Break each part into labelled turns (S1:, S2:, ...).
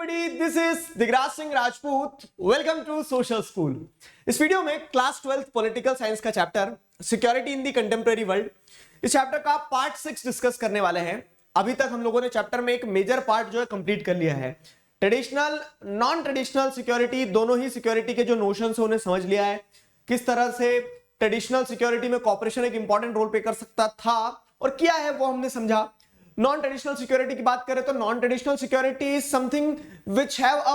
S1: everybody, this is Digraj Singh Rajput. Welcome to Social School. इस video में class 12th political science का chapter security in the contemporary world, इस chapter का part 6 discuss करने वाले हैं। अभी तक हम लोगों ने चैप्टर में एक मेजर पार्ट जो है कंप्लीट कर लिया है। ट्रेडिशनल नॉन ट्रेडिशनल सिक्योरिटी, दोनों ही सिक्योरिटी के जो नोशन है उन्हें समझ लिया है। किस तरह से ट्रेडिशनल सिक्योरिटी में कॉपरेशन एक इंपॉर्टेंट रोल प्ले कर सकता था और क्या है वो हमने समझा। नॉन ट्रेडिशनल सिक्योरिटी की बात करें तो non traditional security is something which have a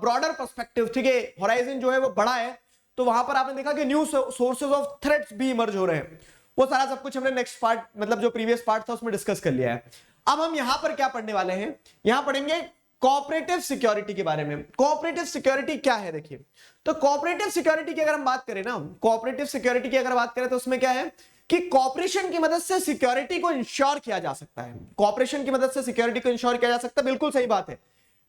S1: broader perspective, ठीक है, होराइजन जो है वो बड़ा है। तो वहां पर आपने देखा कि न्यू सोर्सेज ऑफ थ्रेट्स भी इमर्ज हो रहे हैं। वो सारा सब कुछ हमने नेक्स्ट पार्ट, मतलब जो प्रीवियस पार्ट था उसमें डिस्कस कर लिया है। अब हम यहां पर क्या पढ़ने वाले हैं, यहां पढ़ेंगे कोऑपरेटिव सिक्योरिटी के बारे में। कोऑपरेटिव सिक्योरिटी क्या है, देखिए, तो कोऑपरेटिव सिक्योरिटी की अगर हम बात करें ना, कोऑपरेटिव सिक्योरिटी की अगर बात करें तो उसमें क्या है कि कॉपरेशन की मदद से सिक्योरिटी को इंश्योर किया जा सकता है। कॉपरेशन की मदद से सिक्योरिटी को इंश्योर किया जा सकता है, बिल्कुल सही बात है।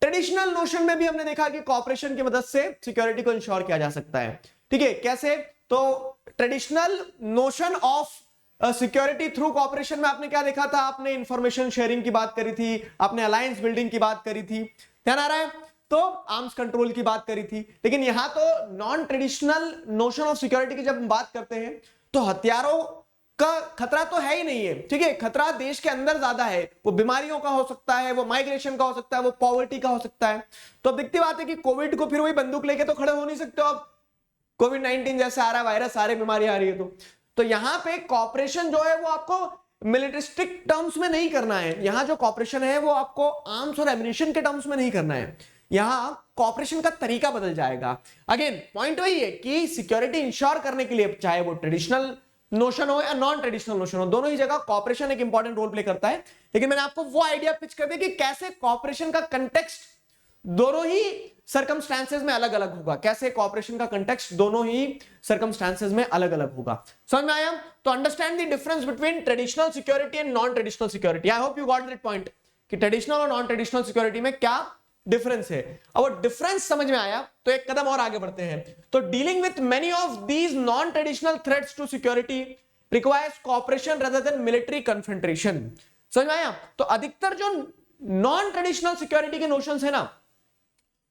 S1: ट्रेडिशनल नोशन में भी हमने देखा कि कॉपरेशन की मदद से सिक्योरिटी को इंश्योर किया जा सकता है, ठीक है। कैसे? तो traditional notion of security through cooperation में आपने क्या देखा था, आपने इंफॉर्मेशन शेयरिंग की बात करी थी, आपने अलायंस बिल्डिंग की बात करी थी, ध्यान आ रहा है, तो आर्म्स कंट्रोल की बात करी थी। लेकिन यहां तो non traditional notion of security की जब हम बात करते हैं तो हथियारों का खतरा तो है ही नहीं है, ठीक है। खतरा देश के अंदर ज्यादा है, वो बीमारियों का हो सकता है, वो माइग्रेशन का हो सकता है, वो पॉवर्टी का हो सकता है। तो अब दिखती बात है कि कोविड को फिर वही बंदूक लेके तो खड़े हो नहीं सकते हो। अब कोविड-19 जैसे आ रहा है वायरस, सारे बीमारी आ रही है, तो यहां पे कॉपरेशन जो है वो आपको मिलिटरिस्टिक टर्म्स में नहीं करना है। यहां जो कॉपरेशन है वो आपको आर्म्स और एमिनिशन के टर्म्स में नहीं करना है। यहां कॉपरेशन का तरीका बदल जाएगा। अगेन पॉइंट वही है कि सिक्योरिटी इंश्योर करने के लिए, चाहे वो ट्रेडिशनल नोशन हो या नॉन ट्रेडिशनल नोशन हो, दोनों ही जगह कॉपरेशन एक इंपॉर्टेंट रोल प्ले करता है। लेकिन मैंने आपको वो आइडिया पिच कर दिया कि कैसे कॉपरेशन का कंटेक्स्ट दोनों ही सर्कमस्टांसेस में अलग अलग होगा। कैसे कॉपरेशन का कंटेक्स्ट दोनों ही सर्कमस्टांसेस में अलग अलग होगा। समझ में आया? तो understand the difference between traditional security and non traditional security. I hope you got that point कि ट्रेडिशनल और नॉन ट्रेडिशनल सिक्योरिटी में क्या डिफरेंस है। अब वो डिफरेंस समझ में आया तो एक कदम और आगे बढ़ते हैं। तो dealing with many of these non traditional threats to security requires cooperation rather than military confrontation. समझ में आया? तो अधिकतर जो नॉन ट्रेडिशनल सिक्योरिटी के नोशंस है ना,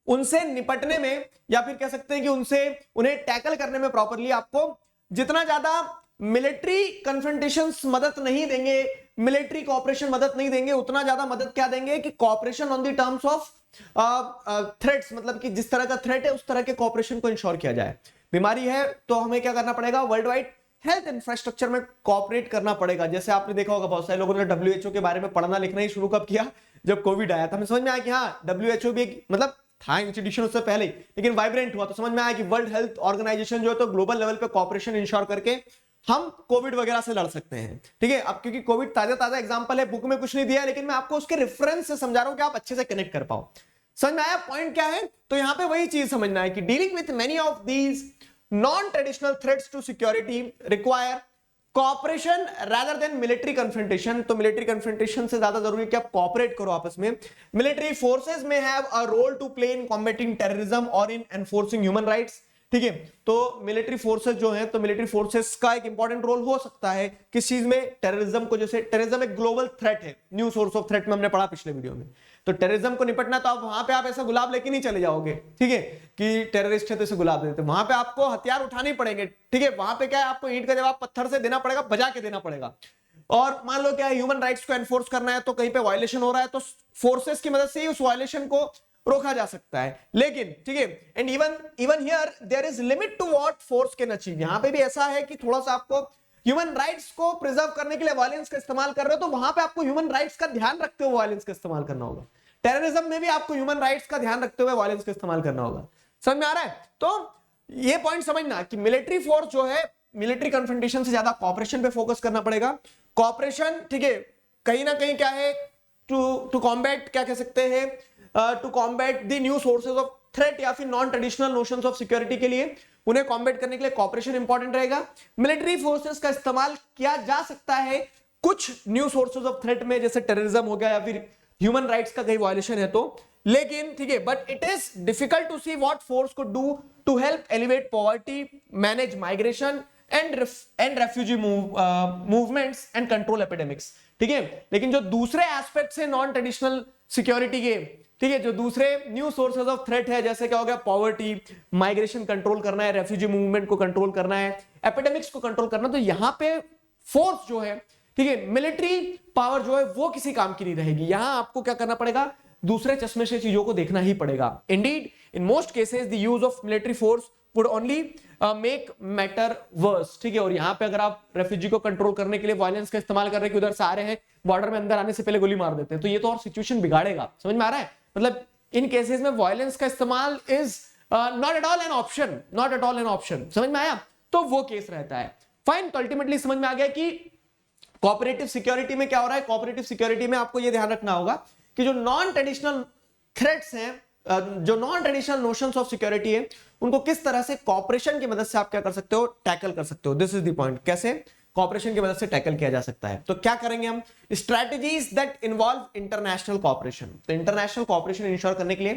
S1: उनसे निपटने में या फिर कह सकते हैं कि उन्हें टैकल करने में प्रॉपरली आपको जितना ज्यादा मिलिट्री कन्फ्रंटेशंस मदद नहीं देंगे, मिलिट्री कॉपरेशन मदद नहीं देंगे, उतना ज्यादा मदद क्या देंगे कि cooperation on the terms of threats, मतलब कि जिस तरह का थ्रेट है उस तरह के कॉपरेशन को इंश्योर किया जाए। बीमारी है तो हमें क्या करना पड़ेगा, वर्ल्ड वाइड हेल्थ इंफ्रास्ट्रक्चर में कॉपरेट करना पड़ेगा। जैसे आपने देखा होगा बहुत सारे लोगों ने WHO के बारे में पढ़ना लिखना ही शुरू कब किया, जब कोविड आया था। हमें समझ में आया कि हाँ WHO भी एक मतलब था इंस्टीट्यूशन उससे पहले, लेकिन वाइब्रेंट हुआ तो समझ में आया कि वर्ल्ड हेल्थ ऑर्गेनाइजेशन जो है तो ग्लोबल लेवल पे कॉपरेशन इंश्योर करके हम कोविड वगैरह से लड़ सकते हैं, ठीक है। अब क्योंकि कोविड ताजा एग्जांपल है, बुक में कुछ नहीं दिया है, लेकिन मैं आपको उसके रेफरेंस से समझा रहा हूं कि आप अच्छे से कनेक्ट कर पाओ। समझ में आया पॉइंट क्या है? तो यहां पे वही चीज समझना है कि dealing with many of these non traditional threats to security require cooperation rather than military confrontation. तो मिलिट्री कन्फ्रंटेशन से ज्यादा जरूरी है कि आप कॉपरेट करो आपस में। Military forces may have a role to play in combating terrorism और इन एनफोर्सिंग ह्यूमन राइट्स, ठीक है। तो मिलिट्री फोर्सेस जो है, तो मिलिट्री फोर्सेस का एक इंपॉर्टेंट रोल हो सकता है किस चीज में, टेररिज्म को। जैसे टेररिज्म एक ग्लोबल थ्रेट है, न्यू सोर्स ऑफ थ्रेट में हमने पढ़ा पिछले वीडियो में। तो टेररिज्म को निपटना, तो आप वहां पे आप ऐसा गुलाब लेके नहीं चले जाओगे, ठीक है, कि टेररिस्ट है तो इसे गुलाब देते। वहां पे आपको हथियार उठाने पड़ेंगे, ठीक है। वहां पे क्या है, आपको ईंट का जवाब पत्थर से देना पड़ेगा, बजा के देना पड़ेगा। और मान लो क्या है, ह्यूमन राइट्स को एनफोर्स करना है, तो कहीं पे वायलेशन हो रहा है तो फोर्सेस की मदद से ही उस वायलेशन को रोका जा सकता है। लेकिन ठीक है, and even here there is limit to what force can achieve. यहां पे भी ऐसा है कि थोड़ा सा आपको ह्यूमन राइट्स को प्रिजर्व करने के लिए वायलेंस का इस्तेमाल कर रहे हो, तो वहां पे आपको ह्यूमन राइट्स का ध्यान रखते हुए वायलेंस का इस्तेमाल करना होगा। टेररिज्म में भी आपको ह्यूमन राइट्स का ध्यान रखते हुए वायलेंस का इस्तेमाल करना होगा। समझ में आ रहा है? तो ये पॉइंट समझना कि मिलिट्री फोर्स जो है, मिलिट्री कन्फ्रंटेशन से ज्यादा कॉपरेशन पे फोकस करना पड़ेगा। कॉपरेशन, ठीक है, कहीं ना कहीं क्या है, टू कॉम्बैट, क्या कह सकते हैं, to combat the new sources of threat या फिर non traditional notions of security के लिए उन्हें कॉम्बैट करने के लिए कॉपरेशन इंपॉर्टेंट रहेगा। मिलिट्री फोर्सेस का इस्तेमाल किया जा सकता है कुछ न्यू सोर्सेज ऑफ थ्रेट में, जैसे टेररिज्म हो गया या फिर ह्यूमन राइट्स का कहीं वायलेशन है तो। लेकिन ठीक है, but it is difficult to see what force could do to help elevate poverty, manage migration and refugee movements and control epidemics, ठीक है। लेकिन जो दूसरे एस्पेक्ट्स है नॉन ट्रेडिशनल सिक्योरिटी के, ठीक है, जो दूसरे न्यू सोर्सेज ऑफ थ्रेट है, जैसे क्या हो गया, पॉवर्टी, माइग्रेशन कंट्रोल करना है, रेफ्यूजी मूवमेंट को कंट्रोल करना है, एपिडेमिक्स को कंट्रोल करना, तो यहां पे फोर्स जो है, ठीक है, मिलिट्री पावर जो है वो किसी काम की नहीं रहेगी। यहां आपको क्या करना पड़ेगा, दूसरे चश्मे से चीजों को देखना ही पड़ेगा। Indeed in most cases the use of military force would only make matter worse, ठीक है। और यहां पे अगर आप रेफ्यूजी को कंट्रोल करने के लिए वायलेंस का इस्तेमाल कर रहे हैं कि उधर से आ रहे हैं, बॉर्डर में अंदर आने से पहले गोली मार देते हैं, तो ये तो और सिचुएशन बिगाड़ेगा। समझ में आ रहा है, मतलब इन केसेस में वायलेंस का इस्तेमाल is not at all an option, not at all an option. समझ में आया, तो वो केस रहता है। फाइन, तो अल्टीमेटली समझ में आ गया कि कोऑपरेटिव सिक्योरिटी में क्या हो रहा है। कोऑपरेटिव सिक्योरिटी में आपको ये ध्यान रखना होगा कि जो नॉन ट्रेडिशनल थ्रेट्स हैं, जो non traditional notions of security है, उनको किस तरह से कॉपरेशन की मदद से आप क्या कर सकते हो, टैकल कर सकते हो। दिस इज द पॉइंट, कैसे कॉपरेशन की मदद से टैकल किया जा सकता है। तो क्या करेंगे हम, strategies that involve international cooperation. तो इंटरनेशनल कॉपरेशन इंश्योर करने के लिए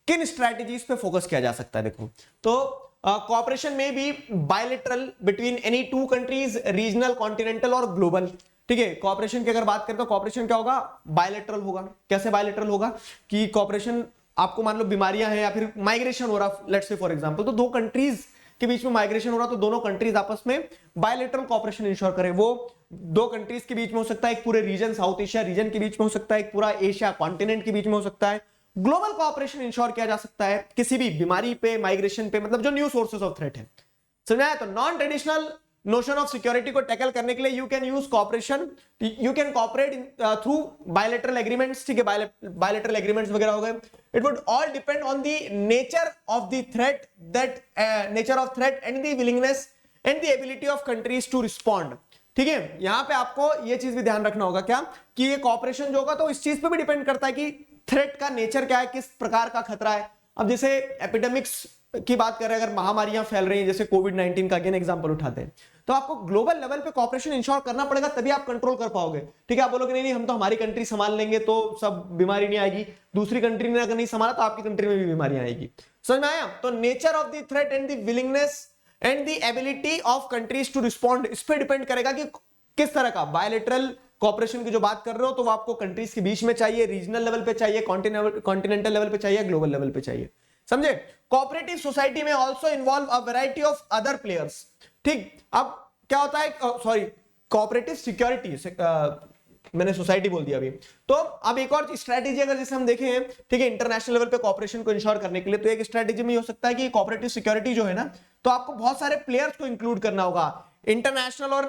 S1: किन स्ट्रैटेजीज पे फोकस किया जा सकता है, देखो तो कॉपरेशन में भी bilateral between any two countries, regional, continental और ग्लोबल, ठीक है। कॉपरेशन की अगर बात करें तो कॉपरेशन क्या होगा, बायलैटरल होगा। कैसे बायलैटरल होगा कि कॉपरेशन, आपको मान लो बीमारियां हैं या फिर माइग्रेशन हो रहा, लेट्स से फॉर एग्जांपल, तो दो कंट्रीज के बीच में माइग्रेशन हो रहा, तो दोनों कंट्रीज आपस में बायलैटरल कॉपरेशन इंश्योर करें। वो दो कंट्रीज के बीच में हो सकता है, एक पूरे रीजन, साउथ एशिया रीजन के बीच में हो सकता है, एक पूरा एशिया कॉन्टिनेंट के बीच में हो सकता है। ग्लोबल कॉपरेशन इंश्योर किया जा सकता है किसी भी बीमारी पे, माइग्रेशन पे, मतलब जो न्यू सोर्सेज ऑफ थ्रेट है। समझाया, तो non traditional notion of security को टैकल करने के लिए you can use cooperation, you can cooperate through bilateral agreements, ठीक है, बायलैटरल एग्रीमेंट्स वगैरह हो गए। It would all depend on the nature of the threat, that nature of threat and the willingness and the ability of countries to respond, ठीक है। यहां पे आपको ये चीज भी ध्यान रखना होगा क्या, कि ये कॉपरेशन जो होगा तो इस चीज पे भी डिपेंड करता है कि थ्रेट का नेचर क्या है, किस प्रकार का खतरा है। अब जैसे एपिडेमिक्स की बात करें, अगर महामारियां फैल रही हैं, जैसे कोविड-19 का अगेन एग्जांपल उठाते हैं, तो आपको ग्लोबल लेवल पे कॉपरेशन इंश्योर करना पड़ेगा, तभी आप कंट्रोल कर पाओगे, ठीक है। आप बोलोगे नहीं हम तो हमारी कंट्री संभाल लेंगे तो सब बीमारी नहीं आएगी, दूसरी कंट्री ने अगर नहीं संभाला तो आपकी कंट्री में भी बीमारियां आएगी। समझ में आया, तो nature of the threat and the willingness and the ability of countries to respond, इस पे डिपेंड करेगा कि किस तरह का बायलैटरल कॉपरेशन की जो बात कर रहे हो, तो वो आपको कंट्रीज के बीच में चाहिए, रीजनल लेवल पे चाहिए, कॉन्टिनेंटल लेवल पे चाहिए, ग्लोबल लेवल पे चाहिए। समझे, कोऑपरेटिव सोसाइटी में also involve a variety of other players, ठीक। अब क्या होता है, सॉरी, कोऑपरेटिव सिक्योरिटी, मैंने सोसाइटी बोल दिया अभी। तो अब एक और स्ट्रैटेजी अगर जैसे हम देखें, ठीक है, इंटरनेशनल लेवल पे कॉपरेशन को इंश्योर करने के लिए, तो एक स्ट्रैटेजी में हो सकता है कि कोऑपरेटिव सिक्योरिटी जो है ना, तो आपको बहुत सारे प्लेयर्स को इंक्लूड करना होगा, इंटरनेशनल और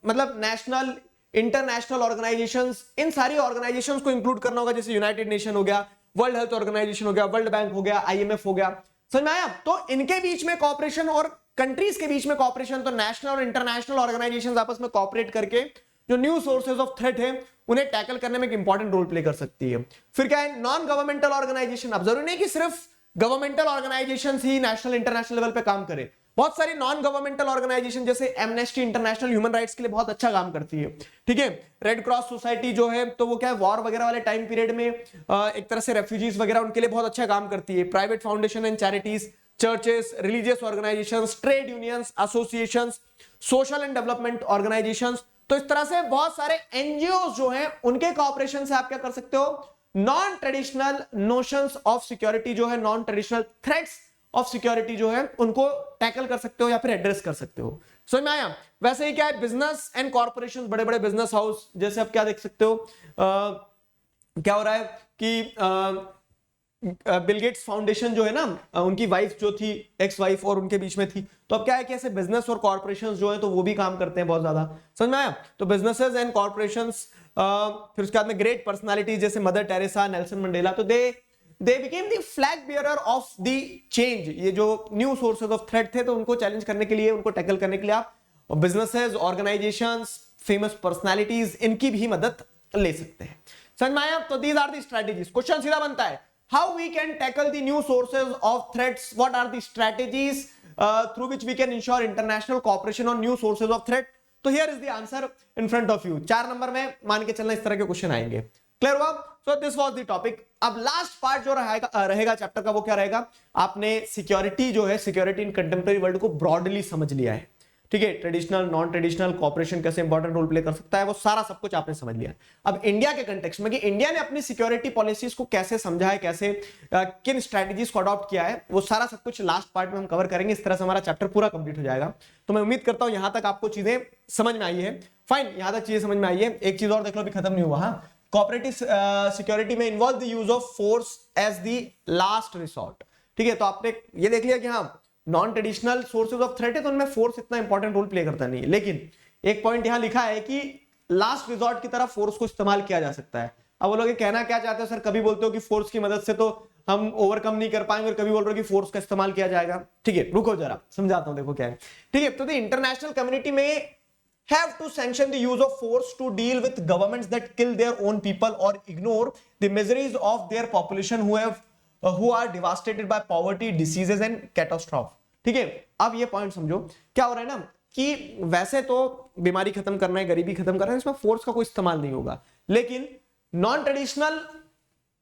S1: मतलब नेशनल, इंटरनेशनल ऑर्गेनाइजेशंस, इन सारी ऑर्गेनाइजेशंस को इंक्लूड करना होगा, जैसे यूनाइटेड नेशन हो गया, वर्ल्ड हेल्थ ऑर्गेनाइजेशन हो गया, वर्ल्ड बैंक हो गया, आईएमएफ हो गया। समझ में आया, तो इनके बीच में कॉपरेशन और कंट्रीज के बीच में कॉपरेशन, तो नेशनल और इंटरनेशनल ऑर्गेनाइजेशंस आपस में कॉपरेट करके जो न्यू सोर्सेज ऑफ थ्रेट है उन्हें टैकल करने में एक इंपॉर्टेंट रोल प्ले कर सकती है। फिर क्या है, नॉन गवर्नमेंटल ऑर्गेनाइजेशन। अब जरूरी नहीं कि सिर्फ गवर्नमेंटल ऑर्गेनाइजेशंस ही नेशनल इंटरनेशनल लेवल पे काम करे, बहुत सारी नॉन गवर्नमेंटल ऑर्गेनाइजेशन जैसे एमनेस्टी इंटरनेशनल ह्यूमन राइट्स के लिए बहुत अच्छा काम करती है, ठीक है। रेड क्रॉस सोसाइटी जो है, तो वो क्या है, वॉर वगैरह वाले टाइम पीरियड में एक तरह से रेफ्यूजीज वगैरह उनके लिए बहुत अच्छा काम करती है। Private foundation and charities, churches, religious organisations, trade unions, associations, social and development organisations, तो इस तरह से बहुत सारे एनजीओ जो हैं उनके कॉपरेशन से आप क्या कर सकते हो, non traditional notions of security जो है, non traditional threats of security जो है, उनको टैकल कर सकते हो या फिर एड्रेस कर सकते हो। समझ में आया। वैसे ही क्या है, बिजनेस एंड कॉर्पोरेशन, बड़े बड़े बिजनेस हाउस, जैसे आप क्या देख सकते हो, क्या हो रहा है कि बिल गेट्स फाउंडेशन जो है ना, उनकी वाइफ जो थी, एक्स वाइफ, और उनके बीच में थी, तो अब क्या है कि ऐसे बिजनेस और कॉर्पोरेशंस जो है तो वो भी काम करते हैं बहुत ज्यादा। समझ में आया, तो बिजनेसेस एंड कॉर्पोरेशंस, फिर उसके बाद में ग्रेट पर्सनालिटीज जैसे मदर टेरेसा, नेल्सन मंडेला, तो they became the flag bearer of the change. ये जो न्यू सोर्सेज ऑफ थ्रेट थे, तो उनको चैलेंज करने के लिए, उनको टैकल करने के लिए आप बिजनेसेस, ऑर्गेनाइजेशंस, फेमस पर्सनालिटीज, इनकी भी मदद ले सकते हैं। समझ में आया, तो these are the strategies. Question सीधा बनता है, how we can tackle the new sources of threats, what are the strategies through which we can ensure international cooperation on new sources of threat। तो here is the answer in front of you। 4 number में मान के चलना इस तरह के question आएंगे। Clear हुआ। So this was the topic. अब लास्ट पार्ट जो रहेगा चैप्टर का, वो क्या रहेगा, आपने सिक्योरिटी जो है, सिक्योरिटी इन कंटेम्प्रेरी वर्ल्ड को ब्रॉडली समझ लिया है, ठीक है, ट्रेडिशनल, नॉन ट्रेडिशनल, कॉपरेशन कैसे इंपॉर्टेंट रोल प्ले कर सकता है, वो सारा सब कुछ आपने समझ लिया। अब इंडिया के कंटेक्स्ट में कि इंडिया ने अपनी सिक्योरिटी पॉलिसीज को कैसे समझा है, कैसे किन स्ट्रेटजीज को अडॉप्ट किया है, वो सारा सब कुछ लास्ट पार्ट में हम कवर करेंगे। इस तरह से हमारा चैप्टर पूरा कंप्लीट हो जाएगा। तो मैं उम्मीद करता हूं यहां तक आपको चीजें समझ में आई है। फाइन, यहां तक चीजें समझ में आई है। एक चीज और देख लो, अभी खत्म नहीं हुआ। Cooperative security may involve the use of force as the last resort. ठीक है, तो आपने ये देख लिया कि हाँ non traditional sources of threat है तो उनमें फोर्स इतना इंपॉर्टेंट रोल प्ले करता नहीं है, लेकिन एक पॉइंट यहां लिखा है कि लास्ट रिजॉर्ट की तरह फोर्स को इस्तेमाल किया जा सकता है। अब वो लोग कहना क्या चाहते हो सर, कभी बोलते हो कि फोर्स की मदद से तो हम ओवरकम नहीं कर पाएंगे, और कभी बोल रहे हो कि फोर्स का इस्तेमाल किया जाएगा। ठीक है, रुको जरा समझाता हूं, देखो क्या है। ठीक है, तो द इंटरनेशनल कम्युनिटी में have to sanction the use of force to deal with governments that kill their own people or ignore the miseries of their population who are devastated by poverty, diseases and catastrophe। ठीक है, अब ये point समझो क्या हो रहा है ना, कि वैसे तो बीमारी खत्म करना है, गरीबी खत्म करना है, इसमें फोर्स का कोई इस्तेमाल नहीं होगा, लेकिन नॉन ट्रेडिशनल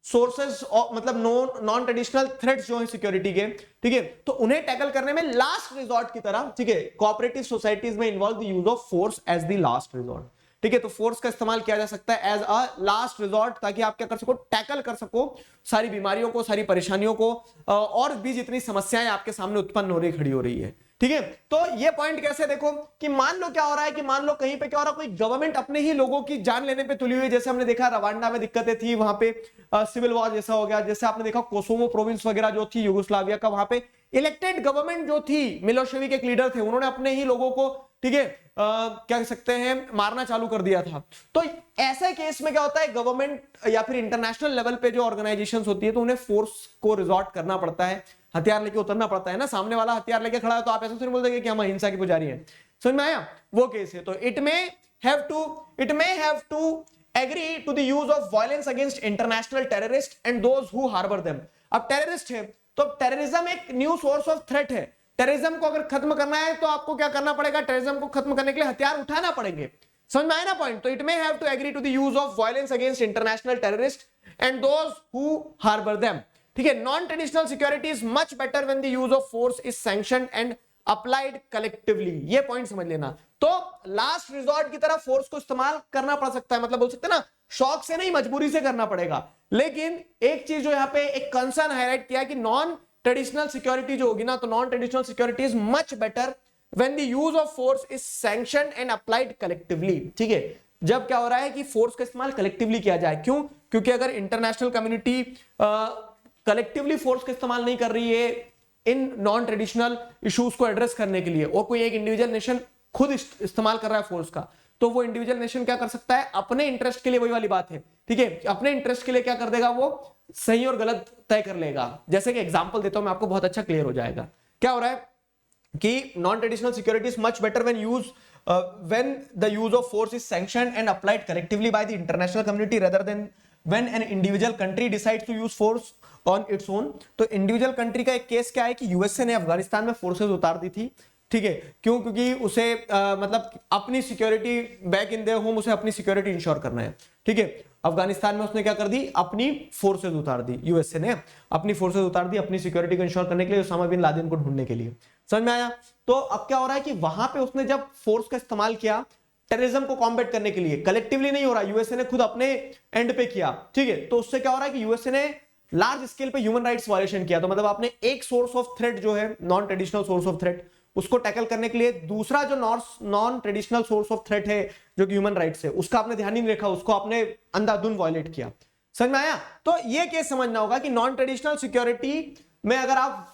S1: सोर्सेस मतलब नॉन ट्रेडिशनल थ्रेट्स जो है सिक्योरिटी के, ठीक है, तो उन्हें टैकल करने में लास्ट रिजॉर्ट की तरह, ठीक है, cooperative societies may involve the use of force as the last resort. ठीक है, तो फोर्स का इस्तेमाल किया जा सकता है एज अ लास्ट रिजॉर्ट, ताकि आप क्या कर सको, टैकल कर सको सारी बीमारियों को, सारी परेशानियों को, और भी जितनी समस्याएं आपके सामने उत्पन्न हो रही, खड़ी हो रही है। ठीक है, तो ये पॉइंट कैसे देखो कि मान लो क्या हो रहा है, कि मान लो कहीं पे क्या हो रहा है, कोई गवर्नमेंट अपने ही लोगों की जान लेने पे तुली हुई है। जैसे हमने देखा रवांडा में दिक्कतें थी, वहां पे सिविल वॉर जैसा हो गया। जैसे आपने देखा कोसोवो प्रोविंस वगैरह जो थी यूगोस्लाविया का, वहां पे इलेक्टेड गवर्नमेंट जो थी, मिलोशेविक एक लीडर थे, उन्होंने अपने ही लोगों को, ठीक है, क्या कह सकते हैं, मारना चालू कर दिया था। तो ऐसे केस में क्या होता है, गवर्नमेंट या फिर इंटरनेशनल लेवल पे जो ऑर्गेनाइजेशंस होती है, तो उन्हें फोर्स को रिजॉर्ट करना पड़ता है, हथियार लेके उतरना पड़ता है ना। सामने वाला हथियार लेके खड़ा है तो आप ऐसे नहीं बोल देंगे कि हम अहिंसा के पुजारी हैं। समझ में आया, वो केस है। तो it may have to agree to the use of violence against international terrorist and those who harbour them. अब टेररिस्ट है तो टेररिज्म एक न्यू सोर्स ऑफ थ्रेट है। टेररिज्म को अगर खत्म करना है तो आपको क्या करना पड़ेगा, टेररिज्म को खत्म करने के लिए हथियार उठाना पड़ेंगे। समझ में आया ना पॉइंट। तो it may have to agree to the use of violence against international terrorist and those who harbour them. ठीक है, non traditional security is much better when the use of force is sanctioned and applied collectively. ये point समझ लेना। तो last resort की तरह force को इस्तेमाल करना पड़ सकता है, मतलब बोल सकते हैं ना, शौक से नहीं मजबूरी से करना पड़ेगा। लेकिन एक चीज जो यहाँ पे एक कंसर्न हाईलाइट किया कि नॉन ट्रेडिशनल सिक्योरिटी जो होगी ना, तो non traditional security is much better when the use of force is sanctioned and applied collectively. ठीक है, जब क्या हो रहा है कि फोर्स का इस्तेमाल कलेक्टिवली किया जाए। क्यों? क्योंकि अगर इंटरनेशनल कम्युनिटी कलेक्टिवली फोर्स का इस्तेमाल नहीं कर रही है इन नॉन ट्रेडिशनल इश्यूज को एड्रेस करने के लिए, और कोई एक इंडिविजुअल नेशन खुद इस्तेमाल कर रहा है फोर्स का, तो वो इंडिविजुअल नेशन क्या कर सकता है, अपने इंटरेस्ट के लिए, वही वाली बात है, ठीक है, अपने इंटरेस्ट के लिए क्या कर देगा, वो सही और गलत तय कर लेगा। जैसे कि एग्जांपल देता हूं मैं आपको, बहुत अच्छा क्लियर हो जाएगा। क्या हो रहा है कि non traditional security is much better when the use of force is sanctioned and applied collectively by the international community rather than when an individual country decides to use force on its own। तो individual country का एक case क्या है कि USA ने अफगानिस्तान में forces उतार दी थी। ठीक है, क्यों? क्योंकि उसे मतलब अपनी security back in their home, उसे अपनी सिक्योरिटी इंश्योर करना है। ठीक है, अफगानिस्तान में उसने क्या कर दी, अपनी फोर्सेस उतार दी, यूएसए ने अपनी फोर्सेस उतार दी अपनी सिक्योरिटी को इंश्योर करने के लिए, उसामा बिन लादेन को ढूंढने के लिए। समझ में आया? तो अब क्या हो रहा है कि वहां पे उसने जब फोर्स का इस्तेमाल किया टेररिज्म को कॉम्बैट करने के लिए, कलेक्टिवली नहीं हो रहा, यूएसए ने खुद अपने एंड पे किया। ठीक है, तो उससे क्या हो रहा है कि यूएसए ने लार्ज स्केल पे ह्यूमन राइट्स वायलेशन किया। तो मतलब आपने एक सोर्स ऑफ थ्रेट जो है non traditional source of threat, उसको टैकल करने के लिए दूसरा जो non traditional source of threat है जो कि ह्यूमन राइट्स है, उसका आपने ध्यान नहीं रखा, उसको आपने अंधाधुंध वायलेट किया। समझ में आया? तो ये केस समझना होगा कि नॉन ट्रेडिशनल सिक्योरिटी में अगर आप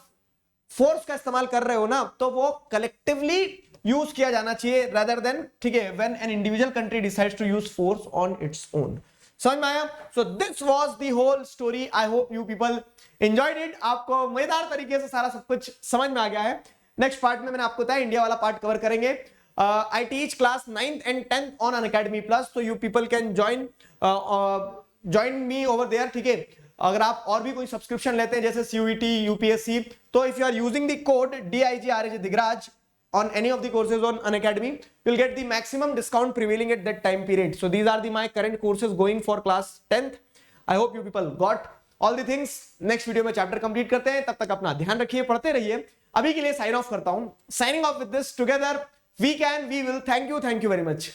S1: फोर्स का इस्तेमाल कर रहे हो ना, तो वो कलेक्टिवली यूज किया जाना चाहिए rather than, ठीक है, when an individual country decides to use force on its own। समझ में आया? So this was the whole story। I hope you people enjoyed it। आपको मजेदार तरीके से सारा सब कुछ समझ में आ गया है। नेक्स्ट पार्ट में मैंने आपको बताया इंडिया वाला पार्ट कवर करेंगे। I teach class 9th and 10th on Unacademy Plus, so you people can join me over there। ठीक है, अगर आप और भी कोई सब्सक्रिप्शन लेते हैं जैसे CUET, UPSC, तो if you are using the code DIGRAJ Digraj on any of the courses on Unacademy, you'll get the maximum discount prevailing at that time period। So these are my current courses going for class 10th। I hope you people got all the things। next video में chapter complete करते हैं, तब तक अपना ध्यान रखिए, पढ़ते रहिए। अभी के लिए साइन ऑफ करता हूं। Signing off with this, together we can, we will. Thank you very much.